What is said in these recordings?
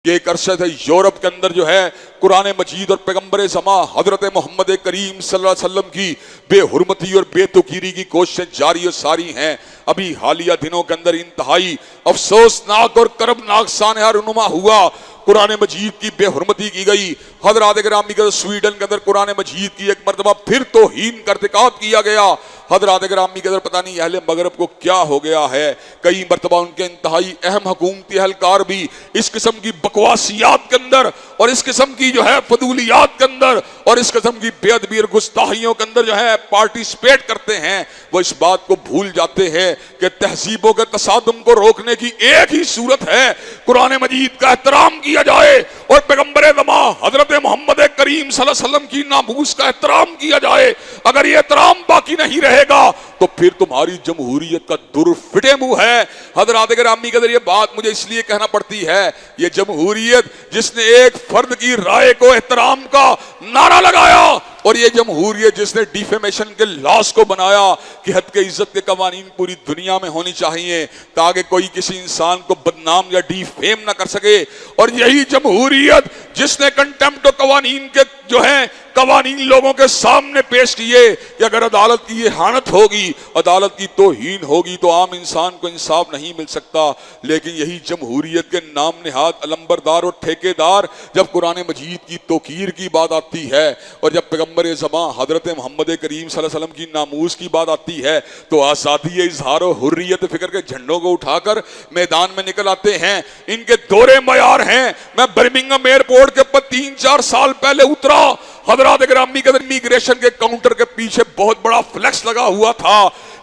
ये एक अरसा है यूरोप के अंदर जो है कुरान मजीद और पैगम्बर ज़मा हजरत मोहम्मद करीम सल्लल्लाहु अलैहि वसल्लम की बेहुरमती और बेतुकीरी की कोशिशें जारी और सारी हैं। अभी हालिया दिनों के अंदर इंतहाई अफसोसनाक और कर्बनाक सानहा रुनुमा हुआ, कुरान मजीद की बेहुरमती की गई। हजरात गिरामी के स्वीडन के अंदर कुरान मजीद की एक मरतबा फिर तौहीन का इर्तिकाब किया गया। हजरात गिरामी के अंदर पता नहीं अहले मगरब को क्या हो गया है, कई मरतबा उनके इंतहाई अहम हुकूमती एहलकार भी इस किस्म की बकवासियात के अंदर और इस किस्म की जो है फदूलियात के अंदर और इस किस्म की बेअदबी और गुस्ताहियों के अंदर जो है पार्टिसिपेट करते हैं। वो इस बात को भूल जाते हैं कि तहजीबों के तसादुम को रोकने की एक ही सूरत है, कुरान मजीद का एहतराम किया जाए और पैगम्बर ज़मा हजरत मोहम्मद करीम सल्लल्लाहु अलैहि वसल्लम की नामूस का एहतराम किया जाए। अगर ये एहतराम बाकी नहीं रहेगा तो फिर तुम्हारी जमहूरियत का दुर फिटे मुंह है। हजरात गिरामी के जरिए बात मुझे इसलिए कहना पड़ती है, ये जमहूरियत जिसने एक फर्द की राय को एहतराम का नारा लगाया और ये जमहूरियत जिसने डिफेमेशन के लॉस को बनाया कि हद के इज्जत के कवानीन पूरी दुनिया में होनी चाहिए ताकि कोई किसी इंसान को बदनाम या डिफेम ना कर सके, और यही जमहूरियत जिसने कंटेम्प्ट कवानीन के जो है कवानीन लोगों के सामने पेश किए कि अगर अदालत की इहानत होगी, अदालत की तौहीन होगी तो आम इंसान को इंसाफ नहीं मिल सकता। लेकिन यही जमहूरियत के नाम निहाद अलंबरदार और ठेकेदार जब कुरान मजीद की तौकीर की बात आती है और जब पैगम्बर ज़मा हजरत मोहम्मद करीम सल्लल्लाहु अलैहि वसल्लम की नामूस की बात आती है तो आज़ादी इजहार और हुर्रियत फिक्र के झंडों को उठाकर मैदान में निकल आते हैं। इनके दौरे मयार हैं। मैं बर्मिंघम एयरपोर्ट के ऊपर 3-4 साल पहले उतरा। हजरात गिरामी के इमिग्रेशन के काउंटर के पीछे बहुत बड़ा फ्लैक्स लगा हुआ था,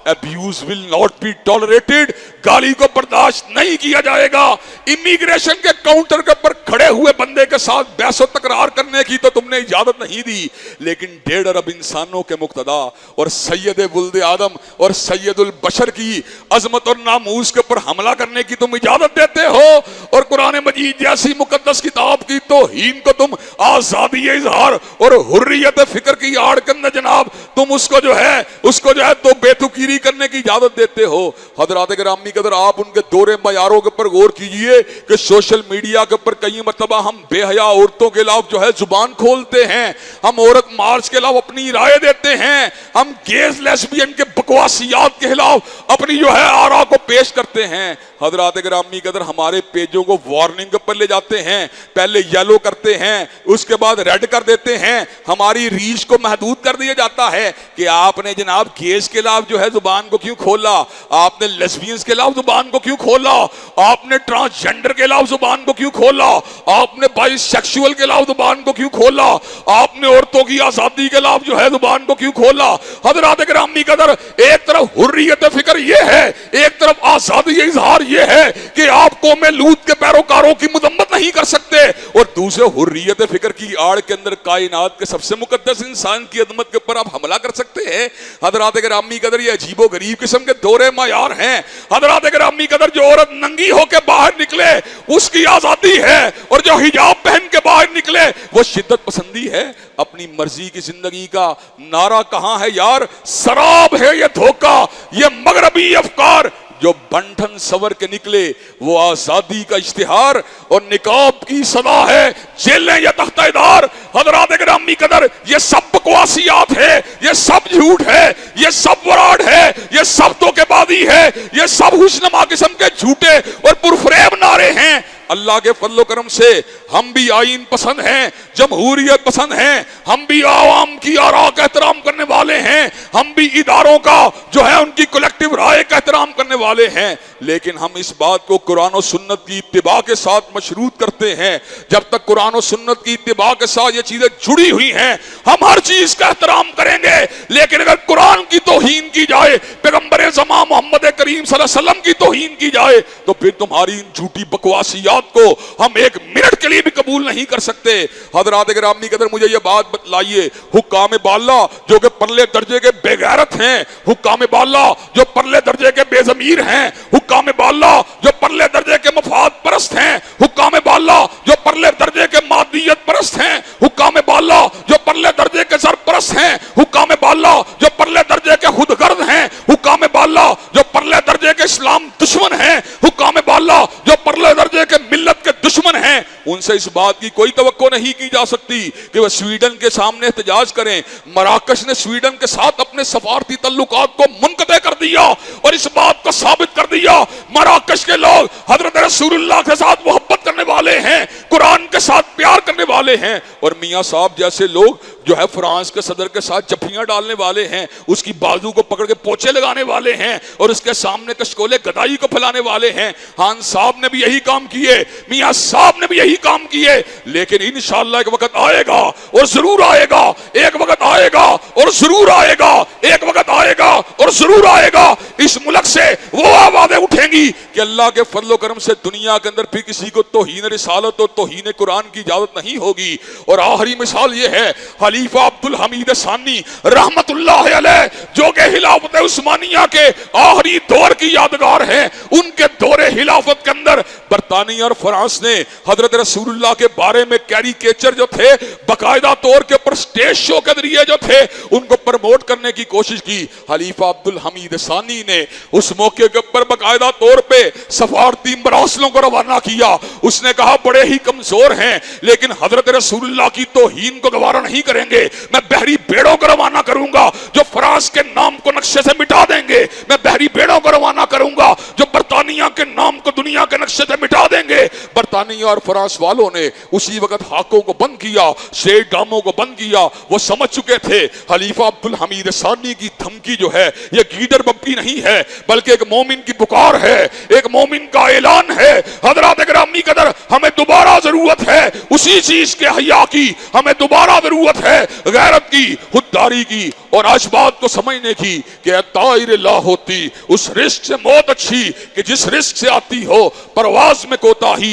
abuse will not be tolerated, गाली को बर्दाश्त नहीं किया जाएगा। इमिग्रेशन के काउंटर के ऊपर खड़े हुए बंदे के साथ बहस और तकरार करने की तो तुमने इजाजत नहीं दी, लेकिन 1.5 अरब इंसानों के मुक्तदा और सैयद वुल्द आदम और सैयदुल बशर की अजमत और नामूस के ऊपर हमला करने की तुम इजाजत देते हो, और कुरान मजीद जैसी मुकद्दस किताब की तौहीन को तुम आजादी इजहार और हुर्रियत फिक्र की आड़ के अंदर जनाब तुम उसको जो है तो बेतुकीरी करने की इजाजत देते हो। हजरात गिरामी के अंदर आप उनके दौरे मयारों के ऊपर गौर कीजिए कि सोशल मीडिया के ऊपर कई मरतबा हम बेहया औरतों के खिलाफ जो है जुबान खोलते हैं, हम औरत मार्च के खिलाफ अपनी राय देते हैं, हम गेज लेस्बियन के बकवासियात के खिलाफ अपनी जो है आरा को पेश करते हैं। हजरात गिरामी के अंदर हमारे पेजों को वार्निंग पर ले जाते हैं, पहले येलो करते हैं उसके बाद रेड कर देते हैं, हमारी रीच को महदूद कर दिया जाता है कि आपने जनाब गेज के खिलाफ जो है जुबान को क्यों खोला, आपने लेस्बियंस के खिलाफ जुबान को क्यों खोला, आपने ट्रांसजेंडर के खिलाफ जुबान को क्यों खोला, आपने बाइसेक्सुअल के खिलाफ जुबान को क्यों खोला, आपने औरतों की आजादी के खिलाफ जो है जुबान को क्यों खोला। हजरात गिरामी के अंदर एक तरफ हुर्रियत फिक्र ये है, एक तरफ आजादी इजहार ये है कि आप कौम लूत के पैरोकारों की मुजम्मत नहीं कर सकते, और दूसरे हुर्रियत फिक्र की आड़ के अंदर कायनात के सबसे मुकद्दस इंसान की अदमत के ऊपर आप हमला कर सकते हैं। हजरात गिरामी के अंदर ये अजीबो गरीब किस्म के दौरे मयार हैं। हजरात गिरामी के अंदर जो औरत नंगी होकर बाहर निकले उसकी आजादी है, और जो हिजाब पहन के बाहर निकले वो शिद्दत पसंदी है। अपनी मर्जी की जिंदगी का नारा कहां है यार, शराब है ये धोखा, ये मगरबी अफकार जो बंठन सवर के निकले वो आजादी का इश्तिहार, और निकाब की सदा है जेलें या तख्तेदार। हजरात गिरामी कदर ये सब बकवासियात है, ये सब झूठ है, ये सब वराड है, ये सब धोखेबाजी है, ये सब हुस्नमा किस्म के झूठे और पुरफरेब नारे हैं। अल्लाह के फजलो करम से हम भी आईन पसंद हैं, जमहूरियत पसंद हैं, हम भी आवाम की आरा का एहतराम करने वाले हैं, हम भी इदारों का जो है उनकी कलेक्टिव राय का एहतराम करने वाले हैं, लेकिन हम इस बात को कुरान और सुन्नत की इत्तिबा के साथ मशरूत करते हैं। जब तक कुरान और सुन्नत की इत्तिबा के साथ ये चीजें जुड़ी हुई हैं हम हर चीज का एहतराम करेंगे, लेकिन अगर कुरान की तौहीन की जाए, पैगम्बर ज़मा मोहम्मद करीम सल्लल्लाहु अलैहि वसल्लम की तौहीन की जाए तो फिर तुम्हारी इन झूठी बकवासियात को हम एक मिनट के लिए भी कबूल नहीं कर सकते। हजरात गिरामी के अंदर मुझे ये बात बतलाइए, हुक्काम बाला जो कि परले दर्जे के बेगैरत हैं, हुक्काम बाला जो परले दर्जे के बेजमीर हैं, हुक्काम बाला जो परले दर्जे के मफाद परस्त हैं, हुक्काम बाला जो परले दर्जे के मादियत परस्त हैं, हुक्काम बाला जो परले दर्जे के सरपरस्त हैं, हुक्काम बाला जो परले दर्जे के खुदगर्द हैं, हुक्काम बाला जो परले दर्जे के इस्लाम दुश्मन हैं, हुक्काम बाला जो परले दर्जे के मिल्लत के दुश्मन हैं, उनसे इस बात की कोई तवक्को नहीं की जा सकती कि वह स्वीडन के सामने एहतजाज करें। मराकश ने स्वीडन के साथ अपने सफारती तल्लुकात को मुनक़ते कर दिया और इस बात को साबित कर दिया मराकश के लोग हजरत रसूलुल्लाह के साथ मोहब्बत करने वाले हैं, कुरान के साथ प्यार करने वाले हैं। और मियां साहब जैसे लोग जो है फ्रांस के सदर के साथ जफ्फियां डालने वाले हैं, उसकी बाजू को पकड़ के पोछे लगाने वाले हैं और उसके सामने कशकोले गदाई को फैलाने वाले हैं। खान साहब ने भी यही काम किए, मियां साहब ने भी यही काम किए। लेकिन इंशाअल्लाह एक वक्त आएगा और जरूर आएगा, एक वक्त आएगा और जरूर आएगा, एक वक्त आएगा और जरूर आएगा, इस मुल्क से वो आवाजें उठेंगी कि अल्लाह के फजल व करम से दुनिया के अंदर फिर किसी को तौहीन रिसालत और तौहीन कुरान की इजाजत नहीं होगी। और आखिरी मिसाल ये है खलीफा अब्दुल हमीद सानी रहमतुल्लाह अलैह, जो कि खिलाफत उस्मानिया के आखिरी दौर की यादगार है। उनके दौरे खिलाफत के अंदर बरतानिया और फ्रांस ने हजरत रसूलुल्लाह के बारे में कैरिकेचर जो थे बाकायदा तौर के ऊपर स्टेज शो के जरिए जो थे उनको प्रमोट करने की कोशिश की। खलीफा अब्दुल हमीद सानी ने उस मौके के ऊपर बाकायदा तौर पे सफारती मरासलों को रवाना किया। उसने कहा बड़े ही कमजोर हैं लेकिन हजरत रसूलुल्लाह की तौहीन को गवारा नहीं करेंगे। मैं बहरी बेड़ों को रवाना करूंगा जो फ्रांस के नाम को नक्शे से मिटा देंगे। मैं बहरी बेड़ों को रवाना करूंगा जो बरतानिया के नाम को दुनिया के नक्शे से मिटा देंगे। बरतानिया और फ्रांस वालों ने उसी वक्त हाकों को बंद किया, शेर ड्रामों को बंद किया। वो समझ चुके थे खलीफा अब्दुल हमीद सानी की धमकी जो है ये गीदड़ बप्पी नहीं है बल्कि एक मोमिन की पुकार है, एक मोमिन का ऐलान है। हजरात गिरामी कदर, हमें दोबारा जरूरत है उसी चीज के हया की, हमें दोबारा जरूरत है गैरत की, खुददारी की और आज बात को समझने की कि ताइर ला होती उस रिस्क से मौत अच्छी कि जिस रिस्क से आती हो परवाज में कोताही।